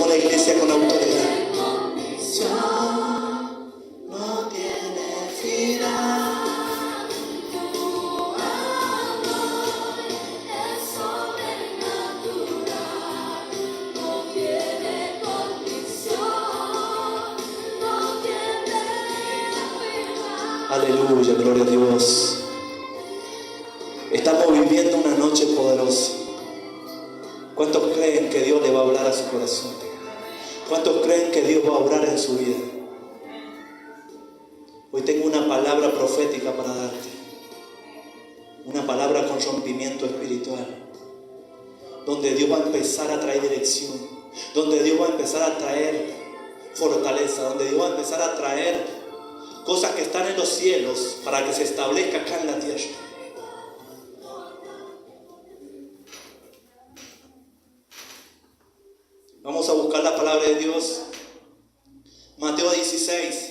la iglesia con autoridad. No tiene final. Tu amor es sobrenatural. No tiene condición. No tiene final. Aleluya, gloria a Dios. Estamos viviendo una noche poderosa. ¿Cuántos creen que Dios le va a hablar a su corazón? ¿Cuántos creen que Dios va a obrar en su vida? Hoy tengo una palabra profética para darte. Una palabra con rompimiento espiritual. Donde Dios va a empezar a traer dirección. Donde Dios va a empezar a traer fortaleza. Donde Dios va a empezar a traer cosas que están en los cielos para que se establezca acá en la tierra. Vamos a buscar la palabra de Dios. Mateo 16.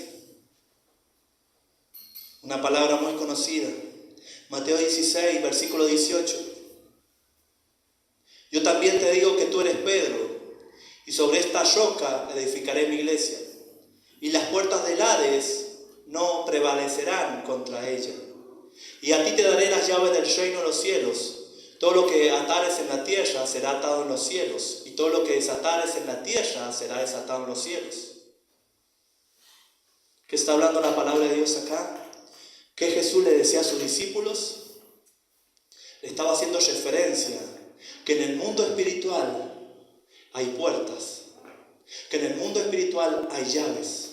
Una palabra muy conocida. Mateo 16, versículo 18. Yo también te digo que tú eres Pedro, y sobre esta roca edificaré mi iglesia, y las puertas del Hades no prevalecerán contra ella. Y a ti te daré las llaves del reino de los cielos. Todo lo que atares en la tierra será atado en los cielos, y todo lo que desatares en la tierra será desatado en los cielos. ¿Qué está hablando la palabra de Dios acá? ¿Qué Jesús le decía a sus discípulos? Le estaba haciendo referencia que en el mundo espiritual hay puertas, que en el mundo espiritual hay llaves.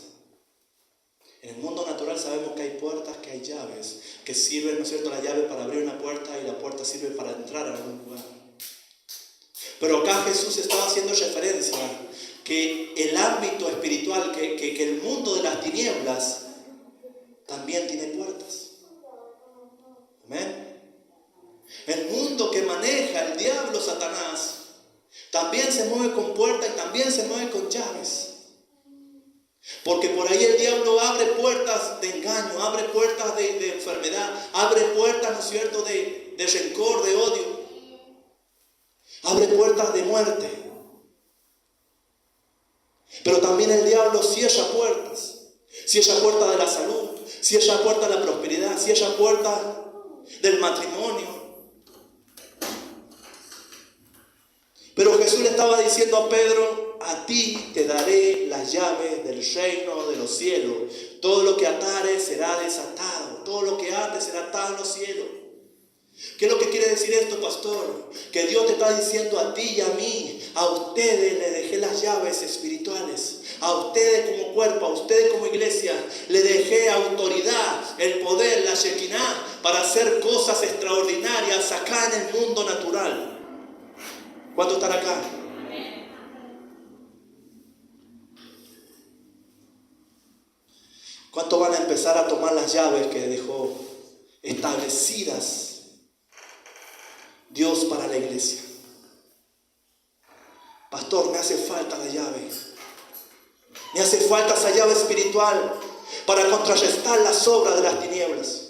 En el mundo natural sabemos que hay puertas, que hay llaves, que sirven, ¿no es cierto?, la llave para abrir una puerta y la puerta sirve para entrar a algún lugar. Pero acá Jesús estaba haciendo referencia que el ámbito espiritual, que el mundo de las tinieblas también tiene puertas. Amén. El mundo que maneja el diablo, Satanás, también se mueve con puertas y también se mueve con llaves. Porque por ahí el diablo abre puertas de engaño, abre puertas de enfermedad, abre puertas, ¿no es cierto?, de rencor, de odio. Abre puertas de muerte. Pero también el diablo cierra puertas. Cierra puertas de la salud, cierra puertas de la prosperidad, cierra puertas del matrimonio. Pero Jesús le estaba diciendo a Pedro: a ti te daré las llaves del reino de los cielos. Todo lo que atares será desatado. Todo lo que ates será atado en los cielos. ¿Qué es lo que quiere decir esto, pastor? Que Dios te está diciendo a ti y a mí: a ustedes le dejé las llaves espirituales. A ustedes como cuerpo, a ustedes como iglesia, le dejé autoridad, el poder, la Shekinah, para hacer cosas extraordinarias acá en el mundo natural. ¿Cuántos están acá? ¿Cuántos van a empezar a tomar las llaves que dejó establecidas Dios para la iglesia? Pastor, me hace falta la llave. Me hace falta esa llave espiritual para contrarrestar las obras de las tinieblas.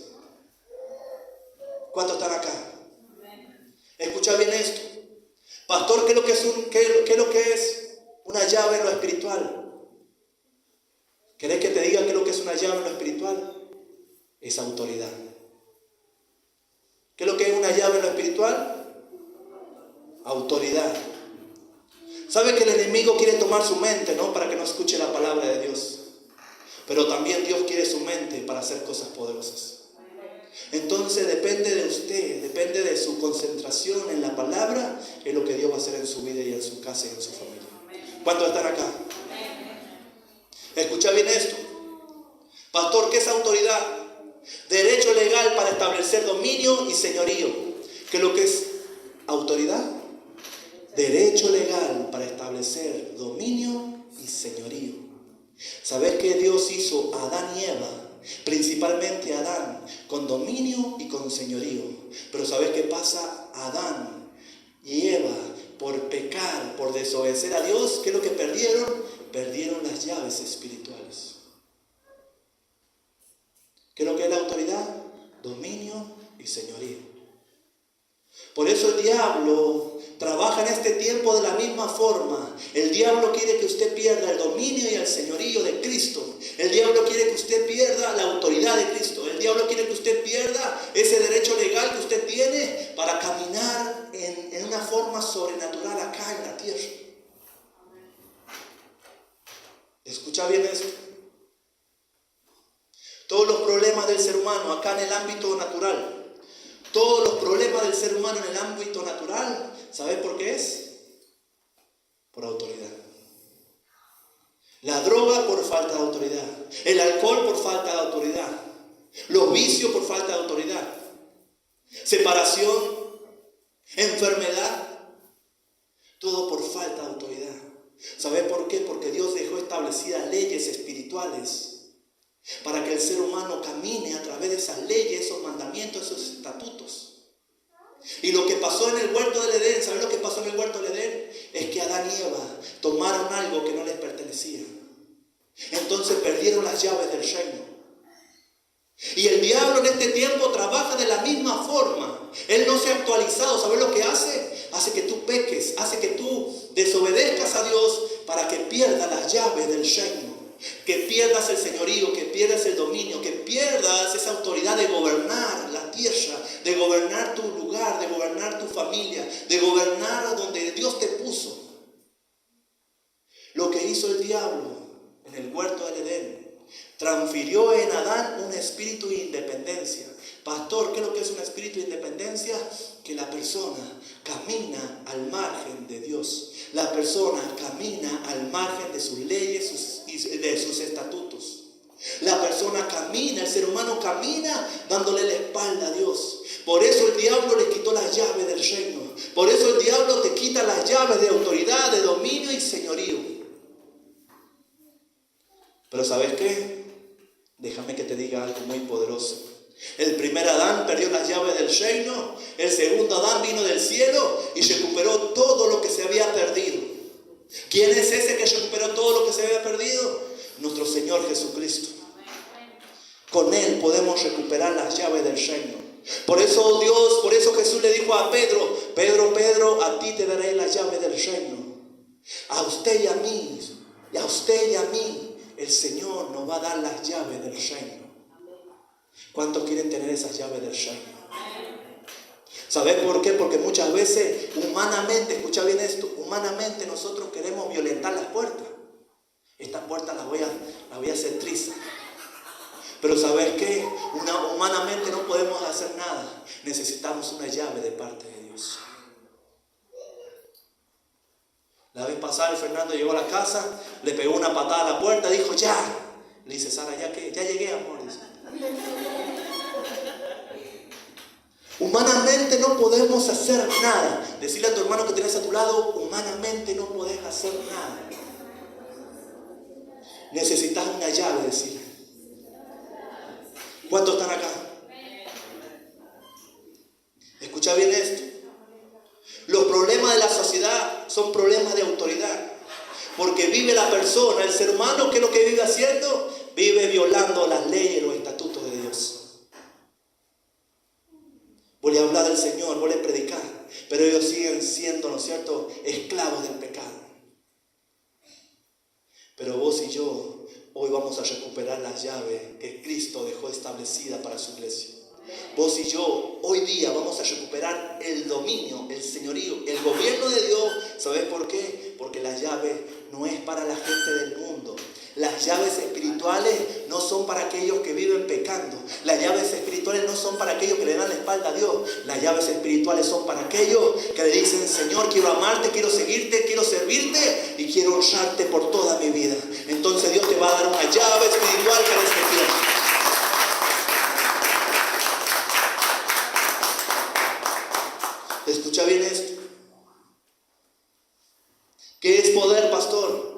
¿Cuántos están acá? Escucha bien esto. Pastor, ¿qué es lo que es una llave en lo espiritual? ¿Querés que te diga qué es lo que es una llave en lo espiritual? Es autoridad. ¿Qué es lo que es una llave en lo espiritual? Autoridad. ¿Sabe que el enemigo quiere tomar su mente, ¿no?, para que no escuche la palabra de Dios? Pero también Dios quiere su mente para hacer cosas poderosas. Entonces depende de usted, depende de su concentración en la palabra, es lo que Dios va a hacer en su vida y en su casa y en su familia. ¿Cuántos están acá? Escucha bien esto. Pastor, ¿qué es autoridad? Derecho legal para establecer dominio y señorío. ¿Qué es lo que es autoridad? Derecho legal para establecer dominio y señorío. ¿Sabes que Dios hizo a Adán y Eva? Principalmente a Adán con dominio y con señorío. Pero ¿sabes qué pasa? Adán y Eva, por pecar, por desobedecer a Dios, ¿qué es lo que perdieron? Perdieron las llaves espirituales. ¿Qué es lo que es la autoridad? Dominio y señorío. Por eso el diablo trabaja en este tiempo de la misma forma. El diablo quiere que usted pierda el dominio y el señorío de Cristo. El diablo quiere que usted pierda la autoridad de Cristo. El diablo quiere que usted pierda ese derecho legal que usted tiene para caminar en una forma sobrenatural acá en la tierra. ¿Escucha bien esto? Todos los problemas del ser humano acá en el ámbito natural, todos los problemas del ser humano en el ámbito natural, ¿sabes por qué es? Por autoridad. La droga por falta de autoridad, el alcohol por falta de autoridad, los vicios por falta de autoridad, separación, enfermedad, todo por falta de autoridad. ¿Sabes por qué? Porque Dios dejó establecidas leyes espirituales para que el ser humano camine a través de esas leyes, esos mandamientos, esos estatutos. Y lo que pasó en el huerto del Edén, ¿sabes lo que pasó en el huerto del Edén? Es que Adán y Eva tomaron algo que no les pertenecía. Entonces perdieron las llaves del reino. Y el diablo en este tiempo trabaja de la misma forma. Él no se ha actualizado. ¿Sabes lo que hace? Hace que tú peques, hace que tú desobedezcas a Dios para que pierdas las llaves del reino. Que pierdas el señorío, que pierdas el dominio, que pierdas esa autoridad de gobernar la tierra, de gobernar tu lugar, de gobernar tu familia, de gobernar donde Dios te puso. Lo que hizo el diablo en el huerto del Edén, transfirió en Adán un espíritu de independencia. Pastor, ¿qué es lo que es un espíritu de independencia? Que la persona camina al margen de Dios. La persona camina al margen de sus leyes y de sus estatutos. La persona camina, el ser humano camina dándole la espalda a Dios. Por eso el diablo le quitó las llaves del reino. Por eso el diablo te quita las llaves de autoridad, de dominio y señorío. Pero ¿sabes qué? Déjame que te diga algo muy poderoso. El primer Adán perdió las llaves del reino. El segundo Adán vino del cielo y recuperó todo lo que se había perdido. ¿Quién es ese que recuperó todo lo que se había perdido? Nuestro Señor Jesucristo. Con Él podemos recuperar las llaves del reino. Por eso Jesús le dijo a Pedro: Pedro, a ti te daré las llaves del reino. A usted y a mí, el Señor nos va a dar las llaves del reino. ¿Cuántos quieren tener esas llaves del reino? ¿Sabes por qué? Porque muchas veces humanamente, escucha bien esto, humanamente nosotros queremos violentar las puertas. Estas puertas las voy a hacer trizas. Pero ¿sabes qué? Humanamente no podemos hacer nada. Necesitamos una llave de parte de Dios. La vez pasada el Fernando llegó a la casa, le pegó una patada a la puerta, dijo: ya. Le dice Sara: ¿ya qué? Ya llegué, amor. Dice. Humanamente no podemos hacer nada. Decirle a tu hermano que tienes a tu lado: humanamente no podés hacer nada. Necesitas una llave, decirle. ¿Cuántos están acá? Escucha bien esto. Los problemas de la sociedad son problemas de autoridad. Porque vive la persona, el ser humano, ¿qué es lo que vive haciendo? Vive violando las leyes, los estatutos de Dios. Vuelve a hablar del Señor, vuelve a predicar, pero ellos siguen siendo, ¿no es cierto?, esclavos del pecado. Pero vos y yo hoy vamos a recuperar las llaves que Cristo dejó establecida para su iglesia. Vos y yo hoy día vamos a recuperar el dominio, el señorío, el gobierno de Dios. ¿Sabes por qué? Porque la llave no es para la gente del mundo. Las llaves espirituales no son para aquellos que viven pecando. Las llaves espirituales no son para aquellos que le dan la espalda a Dios. Las llaves espirituales son para aquellos que le dicen: Señor, quiero amarte, quiero seguirte, quiero servirte y quiero honrarte por toda mi vida. Entonces Dios te va a dar una llave espiritual para este tiempo. Escucha bien esto. ¿Qué es poder, pastor?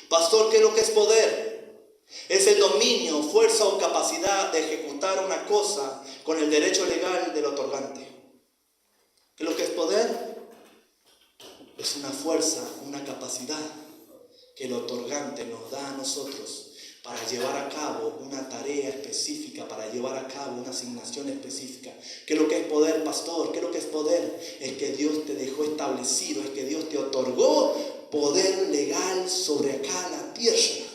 Pastor, ¿qué es lo que es poder? Es el dominio, fuerza o capacidad de ejecutar una cosa con el derecho legal del otorgante. ¿Qué es lo que es poder? Es una fuerza, una capacidad que el otorgante nos da a nosotros para llevar a cabo una tarea específica, para llevar a cabo una asignación específica. ¿Qué es lo que es poder, pastor? ¿Qué es lo que es poder? Es que Dios te dejó establecido, es que Dios te otorgó poder legal sobre acá la tierra.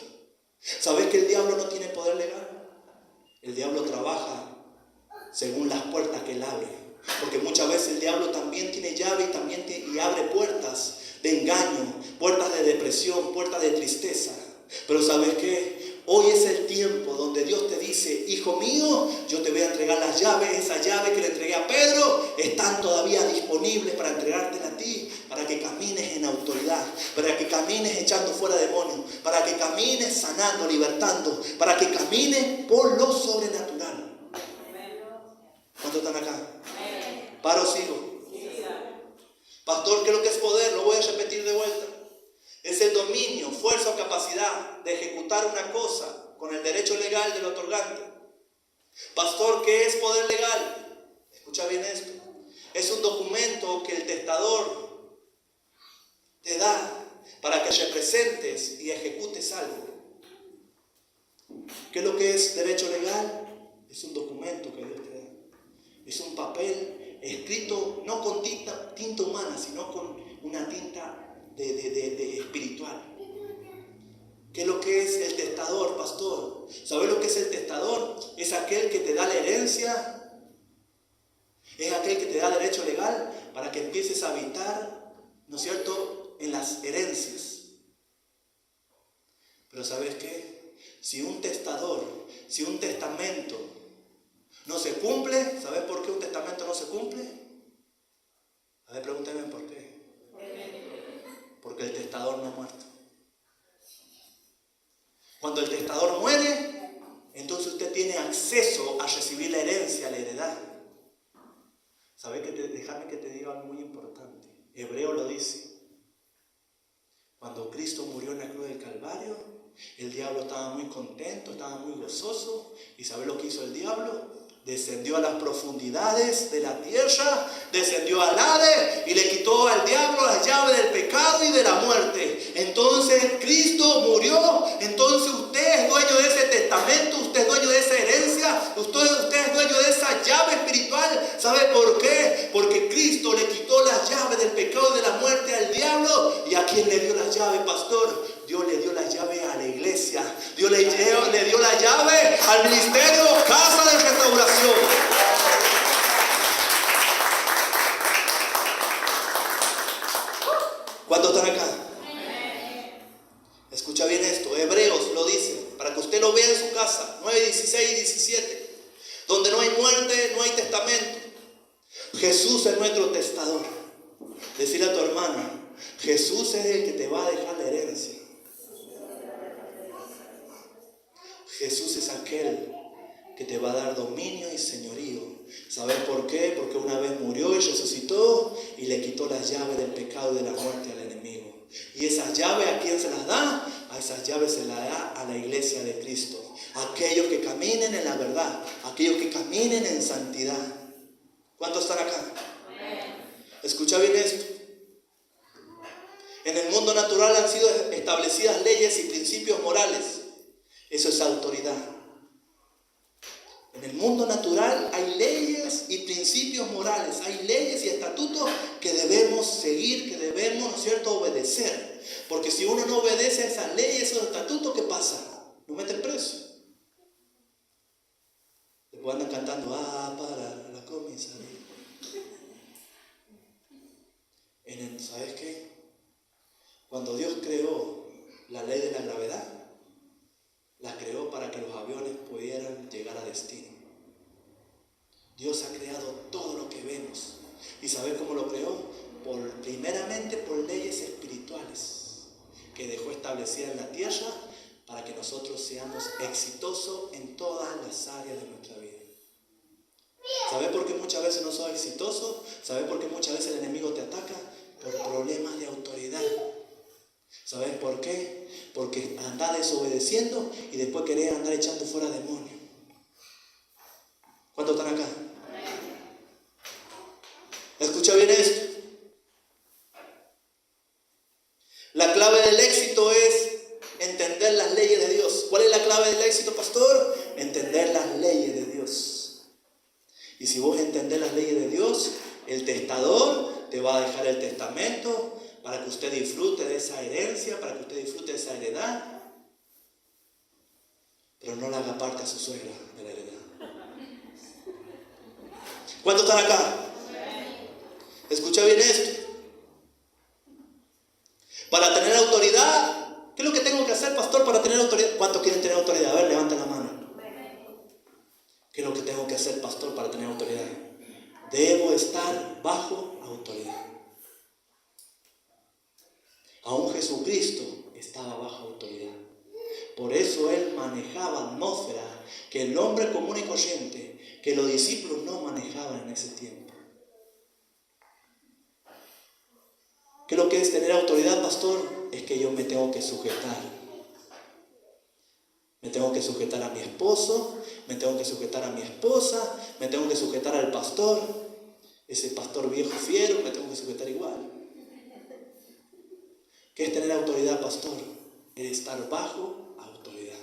¿Sabes que el diablo no tiene poder legal? El diablo trabaja según las puertas que él abre. Porque muchas veces el diablo también tiene llave y abre puertas de engaño, puertas de depresión, puertas de tristeza. Pero ¿sabes qué? Hoy es el tiempo donde Dios te dice: hijo mío, yo te voy a entregar las llaves. Esas llaves que le entregué a Pedro están todavía disponibles para entregártelas a ti, para que camines en autoridad, para que camines echando fuera demonios, para que camines sanando, libertando, para que camines por lo sobrenatural. ¿Cuántos están acá? ¿Paro o sigo? Pastor, ¿qué es lo que es poder? Lo voy a repetir de vuelta. Es el dominio, fuerza o capacidad de ejecutar una cosa con el derecho legal del otorgante. Pastor, ¿qué es poder legal? Escucha bien esto. Es un documento que el testador te da para que representes y ejecutes algo. ¿Qué es lo que es derecho legal? Es un documento que Dios te da. Es un papel escrito no con tinta humana, sino con una tinta de espiritual. ¿Qué es lo que es el testador, pastor? ¿Sabes lo que es el testador? Es aquel que te da la herencia, es aquel que te da derecho legal para que empieces a habitar, ¿no es cierto?, en las herencias. Pero ¿sabes qué? Si un testador, si un testamento no se cumple, ¿sabes por qué un testamento no se cumple? A ver, pregúntame por qué. Porque el testador no ha muerto. Cuando el testador muere, entonces usted tiene acceso a recibir la herencia, la heredad. ¿Sabes qué? Déjame que te diga algo muy importante. Hebreo lo dice. Cuando Cristo murió en la cruz del Calvario, el diablo estaba muy contento, estaba muy gozoso. ¿Y ¿sabes lo que hizo el diablo? Descendió a las profundidades de la tierra, descendió al Hades y le quitó al diablo las llaves del pecado y de la muerte. Entonces Cristo murió, entonces usted es dueño de ese testamento, usted es dueño de esa herencia, usted es dueño de esa llave espiritual. ¿Sabe por qué? Porque Cristo le quitó las llaves del pecado y de la muerte al diablo. ¿Y a quién le dio las llaves, pastor? Dios le dio la llave a la iglesia. Dios le dio la llave al ministerio Casa de Restauración. ¿Cuántos están acá? Escucha bien esto. Hebreos lo dice, para que usted lo vea en su casa. 9, 16 y 17. Donde no hay muerte, no hay testamento. Jesús es nuestro testador. Decirle a tu hermano: Jesús es el que te va a dejar la herencia. Jesús es aquel que te va a dar dominio y señorío. ¿Sabes por qué? Porque una vez murió y resucitó y le quitó las llaves del pecado y de la muerte al enemigo. Y esas llaves, ¿a quién se las da? A esas llaves se las da a la iglesia de Cristo. Aquellos que caminen en la verdad, aquellos que caminen en santidad. ¿Cuántos están acá? Escucha bien esto. En el mundo natural han sido establecidas leyes y principios morales. Eso es autoridad. En el mundo natural hay leyes y principios morales, hay leyes y estatutos que debemos seguir, que debemos, ¿no es cierto?, obedecer. Porque si uno no obedece a esas leyes, esos estatutos, ¿qué pasa? Lo meten preso. Después andan cantando: para la comisaría. ¿Sabes qué? Cuando Dios creó la ley de la gravedad, la creó para que los aviones pudieran llegar a destino. Dios ha creado todo lo que vemos. ¿Y sabes cómo lo creó? Primeramente por leyes espirituales que dejó establecidas en la tierra para que nosotros seamos exitosos en todas las áreas de nuestra vida. ¿Sabes por qué muchas veces no sos exitoso? ¿Sabes por qué muchas veces el enemigo te ataca? Por problemas de autoridad. ¿Sabes por qué? Porque andás desobedeciendo y después querés andar echando fuera demonios. ¿Cuántos están acá? Escucha bien esto. La clave del éxito es entender las leyes de Dios. ¿Cuál es la clave del éxito, pastor? Entender las leyes de Dios. Y si vos entendés las leyes de Dios, el testador te va a dejar el testamento para que usted disfrute de esa herencia, para que usted disfrute de esa heredad. Pero no le haga parte a su suegra de la heredad. ¿Cuántos están acá? Escucha bien esto. Para tener autoridad, ¿qué es lo que tengo que hacer, pastor, para tener autoridad? ¿Cuántos quieren tener autoridad? A ver, levanten la mano. ¿Qué es lo que tengo que hacer, pastor, para tener autoridad? Debo estar bajo autoridad. Aún Jesucristo estaba bajo autoridad. Por eso Él manejaba atmósfera que el hombre común y corriente, que los discípulos no manejaban en ese tiempo. ¿Qué es lo que es tener autoridad, pastor? Es que yo me tengo que sujetar. Me tengo que sujetar a mi esposo, me tengo que sujetar a mi esposa, me tengo que sujetar al pastor. Ese pastor viejo fiero, me tengo que sujetar igual. ¿Qué es tener autoridad, pastor? Es estar bajo autoridad.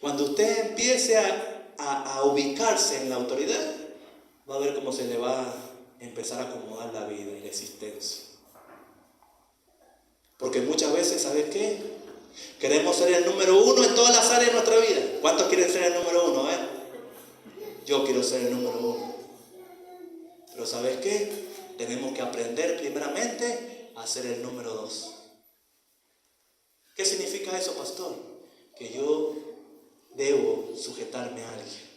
Cuando usted empiece a ubicarse en la autoridad, va a ver cómo se le va a empezar a acomodar la vida y la existencia. Porque muchas veces, ¿sabes qué? Queremos ser el número uno en todas las áreas de nuestra vida. ¿Cuántos quieren ser el número uno? Yo quiero ser el número uno. Pero ¿sabes qué? Tenemos que aprender primeramente a ser el número 2. ¿Qué significa eso, pastor? Que yo debo sujetarme a alguien.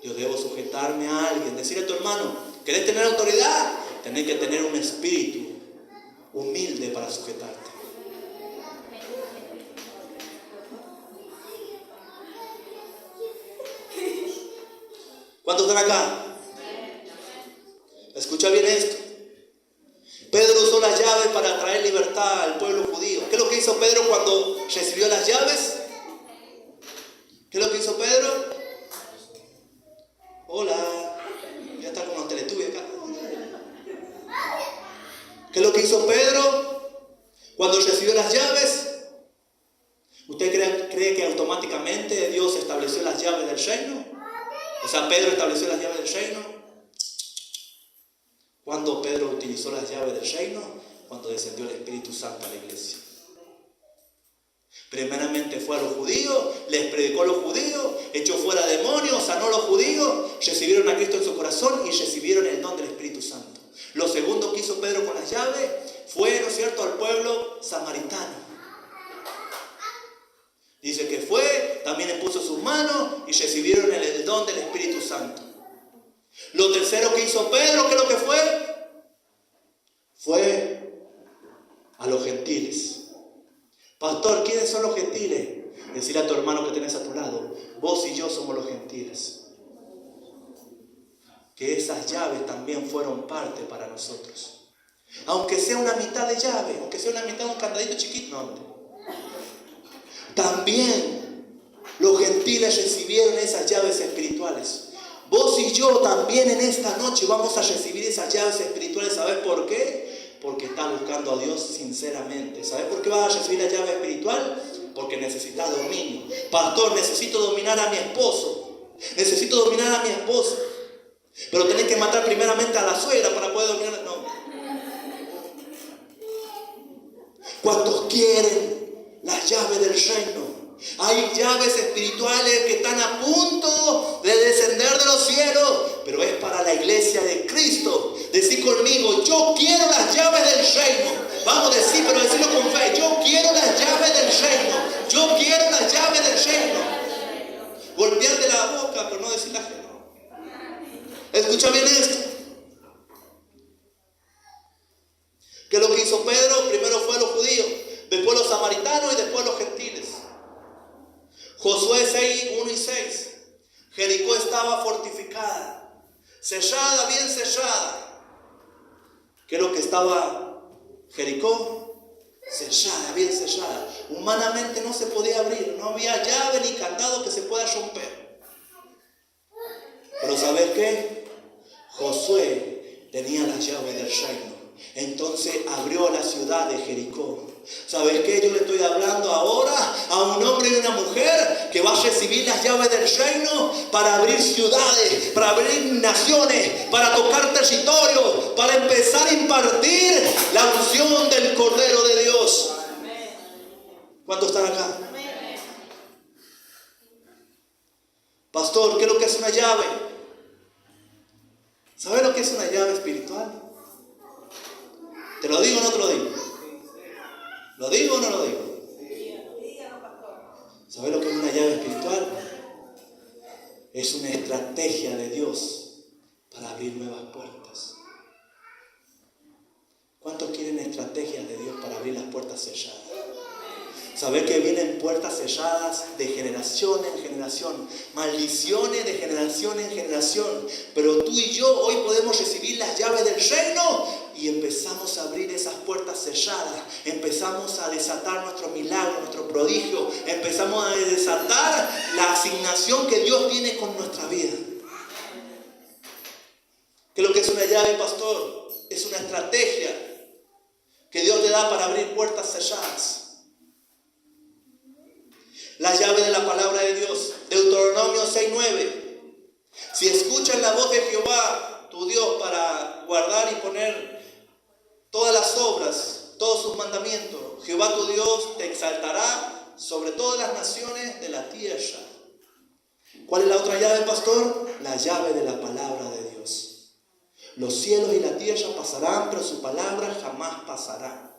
Yo debo sujetarme a alguien. Decirle a tu hermano, ¿querés tener autoridad? Tenés que tener un espíritu humilde para sujetarte. ¿Cuántos están acá? Escucha bien esto. Pedro usó las llaves para traer libertad al pueblo judío. ¿Qué es lo que hizo Pedro cuando recibió las llaves? ¿Qué es lo que hizo Pedro? Hola. Ya está con los Teletubbies acá. ¿Qué es lo que hizo Pedro cuando recibió las llaves? ¿Usted cree que automáticamente Dios estableció las llaves del reino? O sea, Pedro estableció las llaves del reino. ¿Cuándo Pedro utilizó las llaves del reino? Cuando descendió el Espíritu Santo a la iglesia. Primeramente fue a los judíos, les predicó a los judíos, echó fuera demonios, sanó a los judíos, recibieron a Cristo en su corazón y recibieron el don del Espíritu Santo. Lo segundo que hizo Pedro con las llaves fue, ¿no es cierto?, al pueblo samaritano. Dice que fue, también impuso sus manos y recibieron el don del Espíritu Santo. Lo tercero que hizo Pedro, ¿qué es lo que fue? Fue a los gentiles. Pastor, ¿quiénes son los gentiles? Decirle a tu hermano que tenés a tu lado, vos y yo somos los gentiles. Que esas llaves también fueron parte para nosotros. Aunque sea una mitad de llave, aunque sea una mitad de un candadito chiquito, no. También los gentiles recibieron esas llaves espirituales. Vos y yo también en esta noche vamos a recibir esas llaves espirituales. ¿Sabes por qué? Porque estás buscando a Dios sinceramente. ¿Sabes por qué vas a recibir la llave espiritual? Porque necesitas dominio. Pastor, necesito dominar a mi esposo. Necesito dominar a mi esposa. Pero tenés que matar primeramente a la suegra para poder dominar. No. ¿Cuántos quieren las llaves del reino? Hay llaves espirituales que están a punto de descender de los cielos, pero es para la iglesia de Cristo. Decir conmigo, yo quiero las llaves del reino. Vamos a decir, pero decirlo con fe. Yo quiero las llaves del reino. Yo quiero las llaves del reino. Golpearte la boca, pero no decir la fe. Escucha bien esto. ¿Qué es lo que hizo Pedro? Primero fue a los judíos, después los samaritanos y después los gentiles. Josué 6, 1 y 6. Jericó estaba fortificada, sellada, bien sellada. ¿Qué es lo que estaba Jericó? Sellada, bien sellada. Humanamente no se podía abrir, no había llave ni candado que se pueda romper. Pero ¿sabes qué? Josué tenía las llaves del reino. Entonces abrió la ciudad de Jericó. ¿Sabes qué? Yo le estoy hablando ahora a un hombre y una mujer que va a recibir las llaves del reino para abrir ciudades, para abrir naciones, para tocar territorios, para empezar a impartir la unción del Cordero de Dios. ¿Cuántos están acá? Pastor, ¿qué es lo que es una llave? ¿Sabes lo que es una llave espiritual? ¿Te lo digo o no te lo digo? ¿Lo digo o no lo digo? ¿Sabes lo que es una llave espiritual? Es una estrategia de Dios para abrir nuevas puertas. ¿Cuántos quieren estrategias de Dios para abrir las puertas selladas? Saber que vienen puertas selladas de generación en generación, maldiciones de generación en generación, pero tú y yo hoy podemos recibir las llaves del reino y empezamos a abrir esas puertas selladas, empezamos a desatar nuestro milagro, nuestro prodigio, empezamos a desatar la asignación que Dios tiene con nuestra vida. ¿Qué es lo que es una llave, pastor? Es una estrategia que Dios te da para abrir puertas selladas. La llave de la palabra de Dios, Deuteronomio 6:9. Si escuchas la voz de Jehová, tu Dios, para guardar y poner todas las obras, todos sus mandamientos, Jehová tu Dios te exaltará sobre todas las naciones de la tierra. ¿Cuál es la otra llave, pastor? La llave de la palabra de Dios. Los cielos y la tierra pasarán, pero su palabra jamás pasará.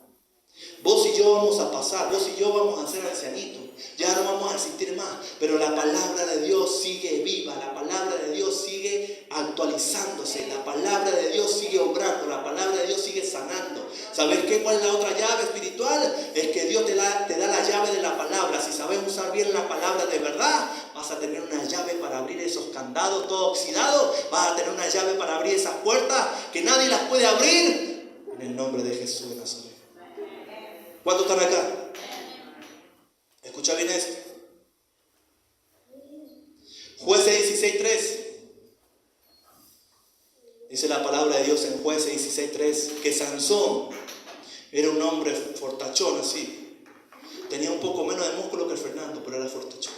Vos y yo vamos a pasar, vos y yo vamos a ser ancianitos, ya no vamos a existir más, pero la palabra de Dios sigue viva, la palabra de Dios sigue actualizándose, la palabra de Dios sigue obrando, la palabra de Dios sigue sanando. ¿Sabes qué? ¿Cuál es la otra llave espiritual? Es que Dios te da la llave de la palabra. Si sabes usar bien la palabra de verdad, vas a tener una llave para abrir esos candados todo oxidados, vas a tener una llave para abrir esas puertas que nadie las puede abrir, en el nombre de Jesús de Nazaret. ¿Cuántos están acá? Escucha bien esto. Jueces 16:3. Dice la palabra de Dios en Jueces 16:3 que Sansón era un hombre fortachón así. Tenía un poco menos de músculo que el Fernando, pero era fortachón.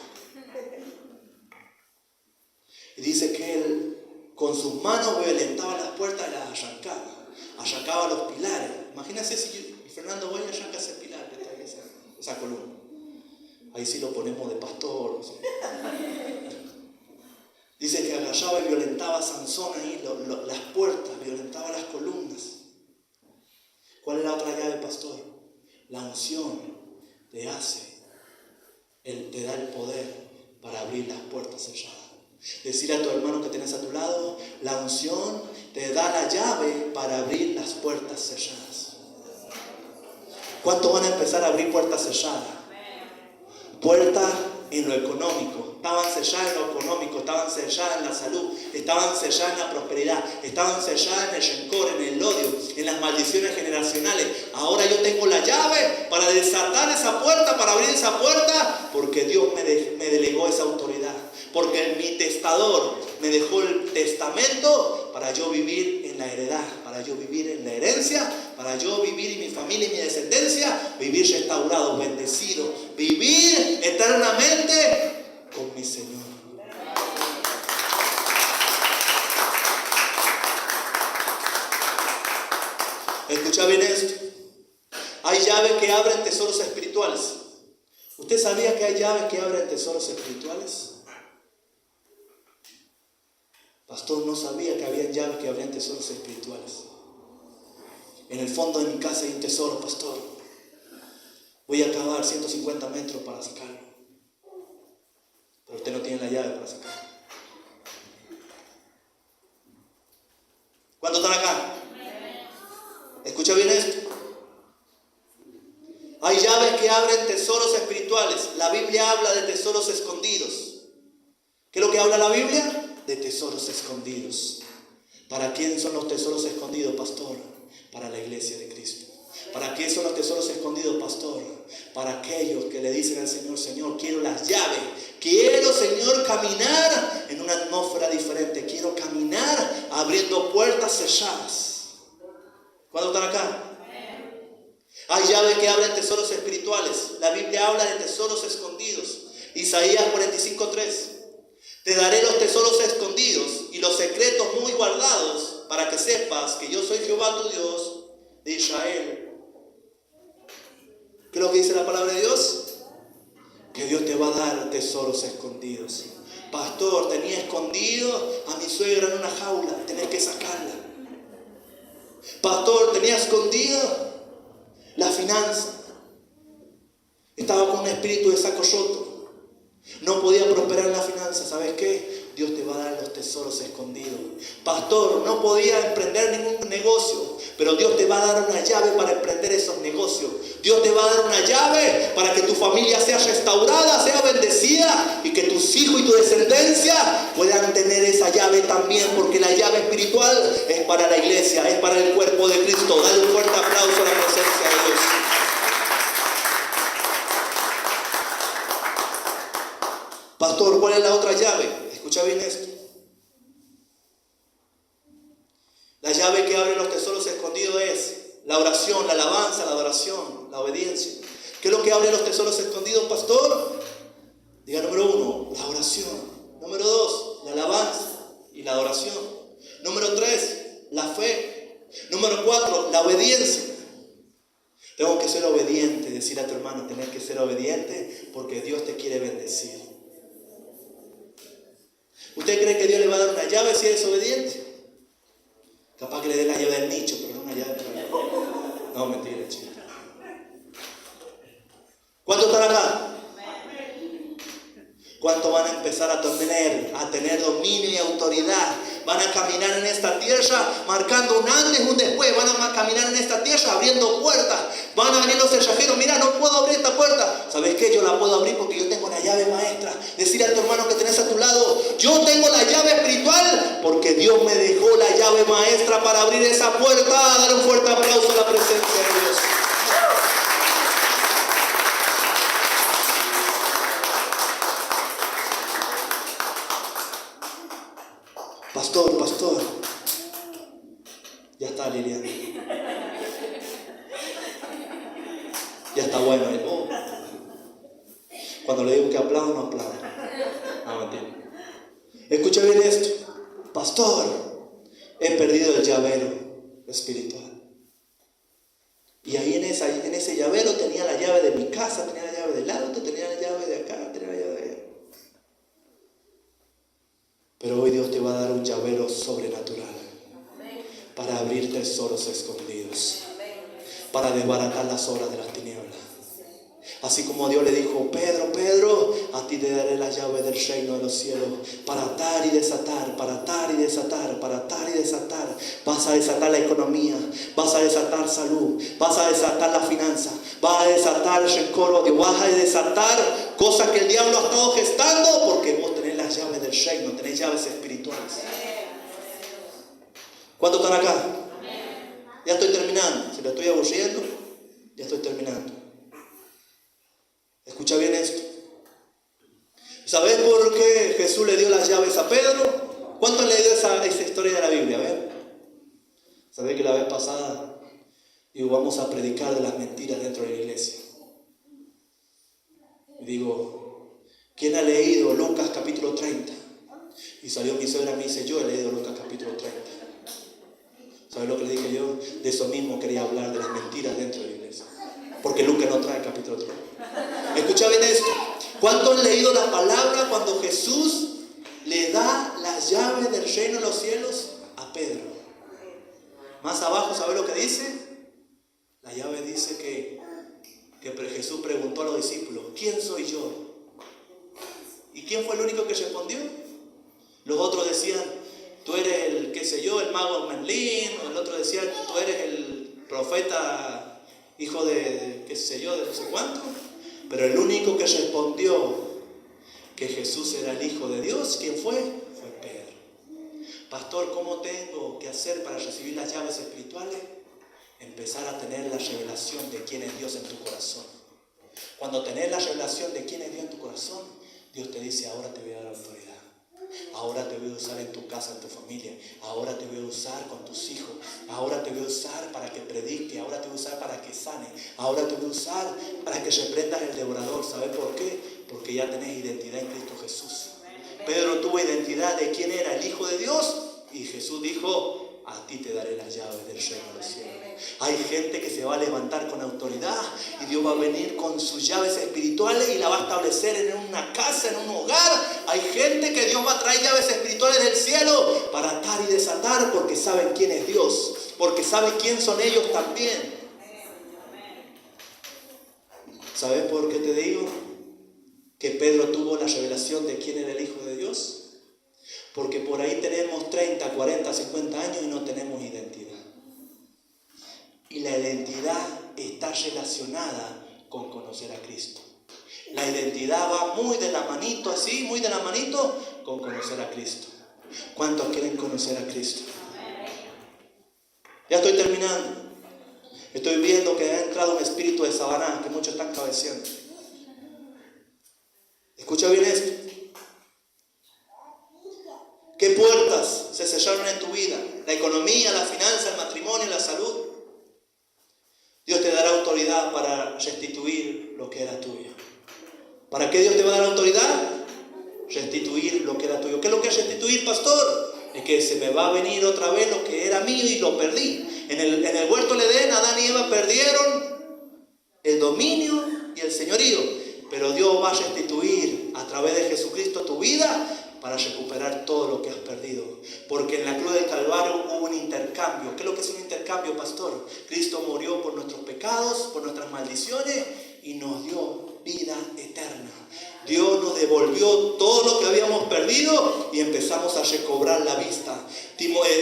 Y dice que él con sus manos violentaba las puertas y las arrancaba los pilares. Imagínense si Fernando voy a arrancar ese pilar que está ahí, esa columna. Ahí sí lo ponemos de pastor. ¿Sí? Dice que agarraba y violentaba a Sansón ahí, las puertas, violentaba las columnas. ¿Cuál es la otra llave, pastor? La unción te da el poder para abrir las puertas selladas. Decir a tu hermano que tenés a tu lado, la unción te da la llave para abrir las puertas selladas. ¿Cuántos van a empezar a abrir puertas selladas? Puertas en lo económico. Estaban selladas en lo económico, estaban selladas en la salud, estaban selladas en la prosperidad, estaban selladas en el rencor, en el odio, en las maldiciones generacionales. Ahora yo tengo la llave para desatar esa puerta, para abrir esa puerta, porque Dios me delegó esa autoridad. Porque mi testador me dejó el testamento para yo vivir en la heredad, para yo vivir en la herencia, para yo vivir en mi familia y mi descendencia, vivir restaurado, bendecido, vivir eternamente con mi Señor. Escucha bien esto. Hay llaves que abren tesoros espirituales. ¿Usted sabía que hay llaves que abren tesoros espirituales? Pastor, no sabía que había llaves que abrían tesoros espirituales. En el fondo de mi casa hay un tesoro, pastor. Voy a cavar 150 metros para sacarlo. Pero usted no tiene la llave para sacarlo. ¿Cuántos están acá? Escucha bien esto. Hay llaves que abren tesoros espirituales. La Biblia habla de tesoros escondidos. ¿Qué es lo que habla la Biblia? De tesoros escondidos. ¿Para quién son los tesoros escondidos, pastor? Para la iglesia de Cristo. ¿Para quién son los tesoros escondidos, pastor? Para aquellos que le dicen al Señor, Señor, quiero las llaves. Quiero, Señor, caminar en una atmósfera diferente. Quiero caminar abriendo puertas selladas. ¿Cuántos están acá? Hay llaves que abren tesoros espirituales. La Biblia habla de tesoros escondidos. Isaías 45:3. Te daré los tesoros escondidos y los secretos muy guardados para que sepas que yo soy Jehová tu Dios de Israel. ¿Qué es lo que dice la palabra de Dios? Que Dios te va a dar tesoros escondidos. Pastor, tenía escondido a mi suegra en una jaula, tenés que sacarla. Pastor, tenía escondido la finanza. Estaba con un espíritu de saco roto. No podía prosperar en la finanza. ¿Sabes qué? Dios te va a dar los tesoros escondidos. Pastor, no podía emprender ningún negocio, pero Dios te va a dar una llave para emprender esos negocios. Dios te va a dar una llave para que tu familia sea restaurada, sea bendecida y que tus hijos y tu descendencia puedan tener esa llave también, porque la llave espiritual es para la iglesia, es para el cuerpo de Cristo. Dale un fuerte aplauso a la presencia de Dios. Pastor, ¿cuál es la otra llave? Escucha bien esto. La llave que abre los tesoros escondidos es la oración, la alabanza, la adoración, la obediencia. ¿Qué es lo que abre los tesoros escondidos, pastor? Diga número 1, la oración. Número 2, la alabanza y la adoración. Número 3, la fe. Número 4, la obediencia. Tengo que ser obediente, decir a tu hermano, tenés que ser obediente porque Dios te quiere bendecir. ¿Usted cree que Dios le va a dar una llave si eres obediente? Capaz que le dé la llave del nicho, pero no una llave. No, mentira, chicos. ¿Cuántos están acá? ¿Cuántos van a empezar a tener dominio y autoridad? Van a caminar en esta tierra marcando un antes y un después. Van a caminar en esta tierra abriendo puertas. Van a venir los cerrajeros. Mira, no puedo abrir esta puerta. ¿Sabes qué? Yo la puedo abrir porque yo tengo la llave maestra. Decir a tu hermano que tenés a tu lado, yo tengo la llave espiritual porque Dios me dejó la llave maestra para abrir esa puerta. Dar un fuerte aplauso a la presencia de Dios. Pastor, ya está Liliana. Ya está bueno. Cuando le digo que aplaudo, no aplaudo. No, mentira. Escucha bien esto. Pastor, he perdido el llavero espiritual. Y ahí en ese llavero tenía la llave de mi casa, tenía la llave del auto, tenía la llave de acá, tenía la llave de allá. Pero hoy Dios te va a dar un llavero sobrenatural para abrir tesoros escondidos, para desbaratar las obras de las tinieblas. Así como Dios le dijo, Pedro, a ti te daré la llave del reino de los cielos para atar y desatar, para atar y desatar, para atar y desatar. Vas a desatar la economía, vas a desatar salud, vas a desatar la finanza, vas a desatar el rencor, odio, vas a desatar cosas que el diablo ha estado gestando porque vos tenés las llaves del reino, tenés llaves espirituales. ¿Cuántos están acá? Ya estoy terminando. Si lo estoy aburriendo, ya estoy terminando. Escucha bien esto. ¿Sabes por qué Jesús le dio las llaves a Pedro? ¿Cuánto han leído esa historia de la Biblia? A ver. ¿Sabes que la vez pasada digo, vamos a predicar de las mentiras dentro de la iglesia? Y digo, ¿quién ha leído Lucas capítulo 30? Y salió mi suegra y me dice, yo he leído Lucas capítulo 30. ¿Sabes lo que le dije yo? De eso mismo quería hablar, de las mentiras dentro de la iglesia. Porque Lucas no trae capítulo 30. Escucha bien esto. ¿Cuánto han leído la palabra cuando Jesús le da las llaves del reino de los cielos a Pedro? Más abajo, ¿sabe lo que dice? La llave dice que Jesús preguntó a los discípulos, ¿quién soy yo? ¿Y quién fue el único que respondió? Los otros decían, tú eres el, qué sé yo, el mago Merlín. El otro decía, tú eres el profeta, hijo de qué sé yo, de no sé cuánto. Pero el único que respondió que Jesús era el Hijo de Dios, ¿quién fue? Fue Pedro. Pastor, ¿cómo tengo que hacer para recibir las llaves espirituales? Empezar a tener la revelación de quién es Dios en tu corazón. Cuando tenés la revelación de quién es Dios en tu corazón, Dios te dice, ahora te voy a dar autoridad. Ahora te voy a usar en tu casa, en tu familia. Ahora te voy a usar con tus hijos. Ahora te voy a usar para que predique. Ahora te voy a usar para que sane. Ahora te voy a usar para que reprendas el devorador. ¿Sabes por qué? Porque ya tenés identidad en Cristo Jesús. Pedro tuvo identidad de quién era el Hijo de Dios. Y Jesús dijo, a ti te daré las llaves del reino de los cielos. Hay gente que se va a levantar con autoridad y Dios va a venir con sus llaves espirituales y la va a establecer en una casa, en un hogar. Hay gente que Dios va a traer llaves espirituales del cielo para atar y desatar porque saben quién es Dios, porque saben quién son ellos también. ¿Sabes por qué te digo que Pedro tuvo la revelación de quién era el Hijo de Dios? Porque por ahí tenemos 30, 40, 50 años y no tenemos identidad. Y la identidad está relacionada con conocer a Cristo. La identidad va muy de la manito, así, muy de la manito, con conocer a Cristo. ¿Cuántos quieren conocer a Cristo? Ya estoy terminando. Estoy viendo que ha entrado un espíritu de Sabanás, que muchos están cabeceando. Escucha bien esto. ¿Qué puertas se cerraron en tu vida? La economía, la finanza, el matrimonio, la salud. Dios te dará autoridad para restituir lo que era tuyo. ¿Para qué Dios te va a dar autoridad? Restituir lo que era tuyo. ¿Qué es lo que es restituir, pastor? Es que se me va a venir otra vez lo que era mío y lo perdí. En el huerto del Edén, Adán y Eva perdieron el dominio y el señorío. Pero Dios va a restituir a través de Jesucristo tu vida para recuperar todo lo que has perdido. Porque en la cruz del Calvario hubo un intercambio. ¿Qué es lo que es un intercambio, pastor? Cristo murió por nuestros pecados, por nuestras maldiciones y nos dio vida eterna. Dios nos devolvió todo lo que habíamos perdido y empezamos a recobrar la vista.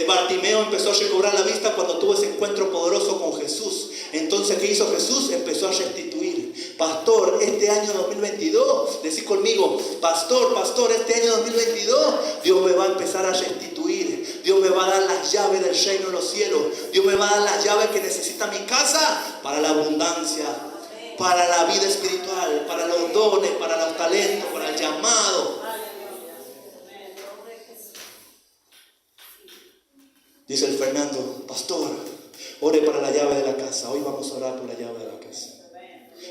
Bartimeo empezó a recobrar la vista cuando tuvo ese encuentro poderoso con Jesús. Entonces, ¿qué hizo Jesús? Empezó a restituir. Pastor, este año 2022, decí conmigo, pastor, este año 2022, Dios me va a empezar a restituir. Dios me va a dar las llaves del reino de los cielos. Dios me va a dar las llaves que necesita mi casa para la abundancia, para la vida espiritual, para los dones, para los talentos, para el llamado. Dice el Fernando, pastor, ore para la llave de la casa. Hoy vamos a orar por la llave de la casa.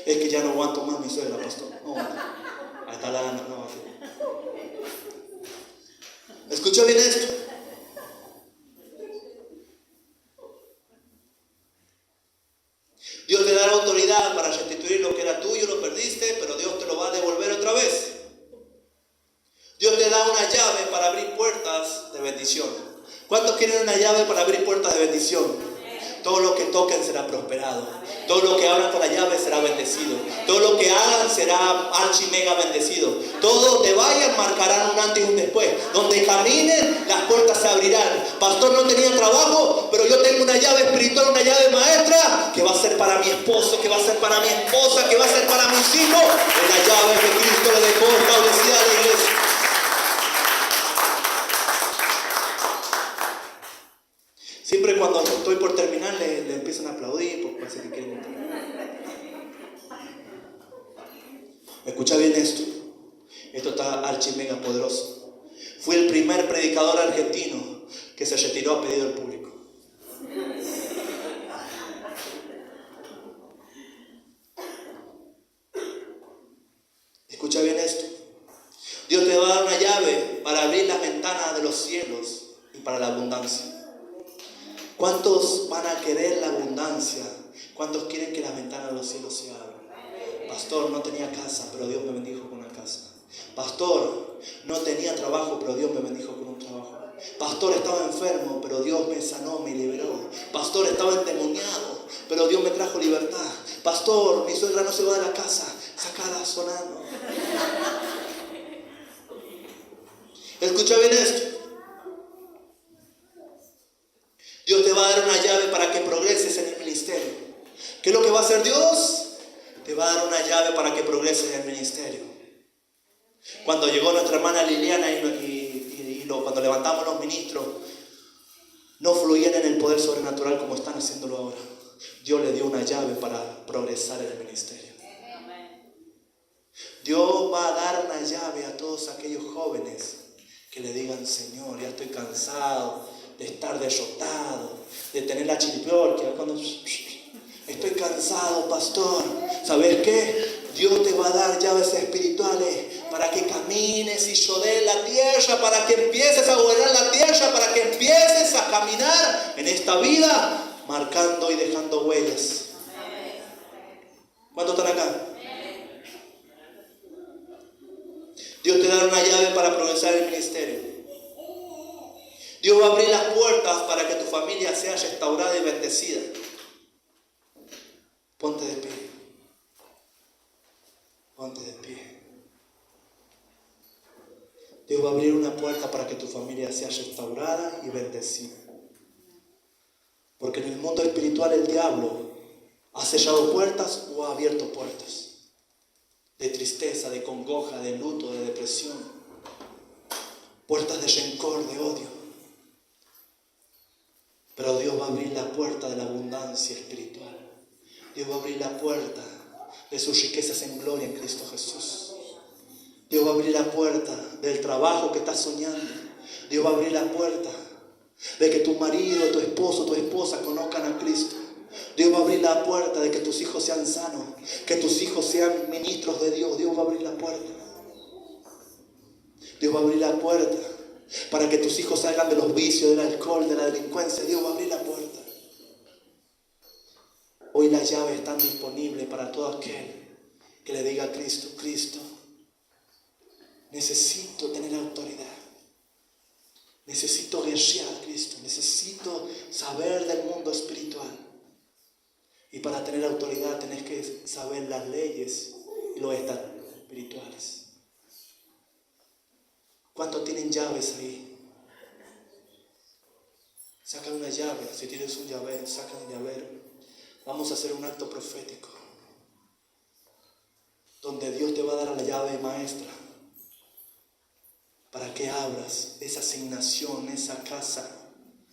Es que ya no aguanto más mi suegra, pastor. No, ahí está la Ana. No. Escucha bien esto. Dios te da la autoridad para restituir lo que era tuyo, lo perdiste, pero Dios te lo va a devolver otra vez. Dios te da una llave para abrir puertas de bendición. ¿Cuántos quieren una llave para abrir puertas de bendición? Todo lo que toquen será prosperado. Todo lo que abran con la llave será bendecido. Todo lo que hagan será archi mega bendecido. Todo donde vayan marcarán un antes y un después. Donde caminen, las puertas se abrirán. Pastor, no tenía trabajo, pero yo tengo una llave espiritual, una llave maestra, que va a ser para mi esposo, que va a ser para mi esposa, que va a ser para mis hijos. Es la llave que Cristo le dejó establecida a la iglesia. Siempre cuando estoy por terminar le empiezan a aplaudir porque parece que quieren terminar. Escucha bien esto. Esto está archi mega poderoso. Fui el primer predicador argentino que se retiró a pedido del público. Escucha bien esto. Dios te va a dar una llave para abrir las ventanas de los cielos y para la abundancia. ¿Cuántos van a querer la abundancia? ¿Cuántos quieren que las ventanas de los cielos se abran? Pastor, no tenía casa, pero Dios me bendijo con una casa. Pastor, no tenía trabajo, pero Dios me bendijo con un trabajo. Pastor, estaba enfermo, pero Dios me sanó, me liberó. Pastor, estaba endemoniado, pero Dios me trajo libertad. Pastor, mi suegra no se va de la casa, sacada sonando. Escucha bien esto. Dios te va a dar una llave para que progreses en el ministerio. ¿Qué es lo que va a hacer Dios? Te va a dar una llave para que progreses en el ministerio. Cuando llegó nuestra hermana Liliana cuando levantamos los ministros, no fluían en el poder sobrenatural como están haciéndolo ahora. Dios le dio una llave para progresar en el ministerio. Dios va a dar una llave a todos aquellos jóvenes Que le digan: Señor, ya estoy cansado de estar derrotado, de tener la chiripiorquia. Estoy cansado, pastor. ¿Sabes qué? Dios te va a dar llaves espirituales para que camines y rodees la tierra, para que empieces a gobernar la tierra, para que empieces a caminar en esta vida, marcando y dejando huellas. ¿Cuántos están acá? Dios te da una llave para progresar en el ministerio. Dios va a abrir las puertas para que tu familia sea restaurada y bendecida. Ponte de pie. Ponte de pie. Dios va a abrir una puerta para que tu familia sea restaurada y bendecida. Porque en el mundo espiritual el diablo ha cerrado puertas o ha abierto puertas. De tristeza, de congoja, de luto, de depresión. Puertas de rencor, de odio. Pero Dios va a abrir la puerta de la abundancia espiritual. Dios va a abrir la puerta de sus riquezas en gloria en Cristo Jesús. Dios va a abrir la puerta del trabajo que estás soñando. Dios va a abrir la puerta de que tu marido, tu esposo, tu esposa conozcan a Cristo. Dios va a abrir la puerta de que tus hijos sean sanos, que tus hijos sean ministros de Dios. Dios va a abrir la puerta. Dios va a abrir la puerta para que tus hijos salgan de los vicios, del alcohol, de la delincuencia. Dios va a abrir la puerta. Hoy las llaves están disponibles para todo aquel que le diga a Cristo: Cristo, necesito tener autoridad. Necesito guerrear, Cristo. Necesito saber del mundo espiritual. Y para tener autoridad tenés que saber las leyes y los estatutos espirituales. ¿Cuántos tienen llaves ahí? Sacan una llave. Si tienes un llavero, sacan el llavero. Vamos a hacer un acto profético donde Dios te va a dar la llave maestra para que abras esa asignación, esa casa,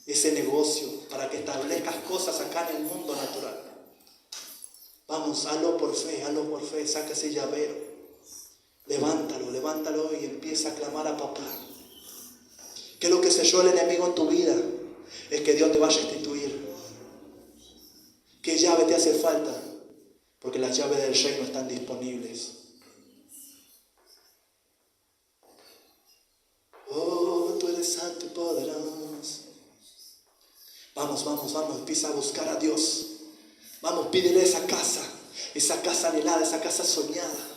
ese negocio, para que establezcas cosas acá en el mundo natural. Vamos, hazlo por fe, saca ese llavero, levántalo y empieza a clamar a papá. ¿Qué es lo que selló el enemigo en tu vida? Es que Dios te va a restituir. ¿Qué llave te hace falta? Porque las llaves del reino están disponibles. Oh, tú eres santo y poderoso. Vamos, empieza a buscar a Dios. Vamos, pídele esa casa anhelada, esa casa soñada.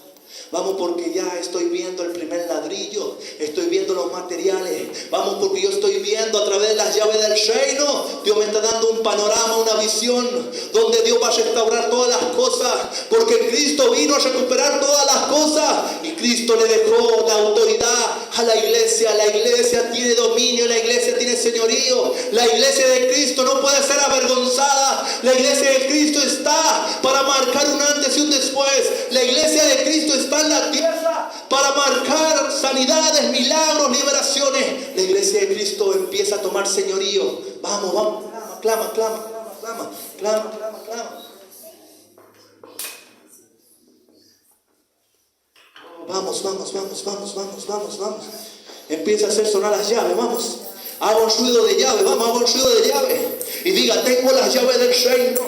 Vamos, porque ya estoy viendo el primer ladrillo, estoy viendo los materiales. Vamos, porque yo estoy viendo a través de las llaves del reino. Dios me está dando un panorama, una visión, donde Dios va a restaurar todas las cosas. Porque Cristo vino a recuperar todas las cosas. Y Cristo le dejó la autoridad a la iglesia. La iglesia tiene dominio, la iglesia tiene señorío. La iglesia de Cristo no puede ser avergonzada. La iglesia de Cristo está para marcar un antes y un después. La iglesia de Cristo está en la tierra para marcar sanidades, milagros, liberaciones. La iglesia de Cristo empieza a tomar señorío. Vamos, clama. Vamos. Empieza a hacer sonar las llaves, vamos. Haga un ruido de llave, haga un ruido de llave. Y diga: tengo las llaves del reino.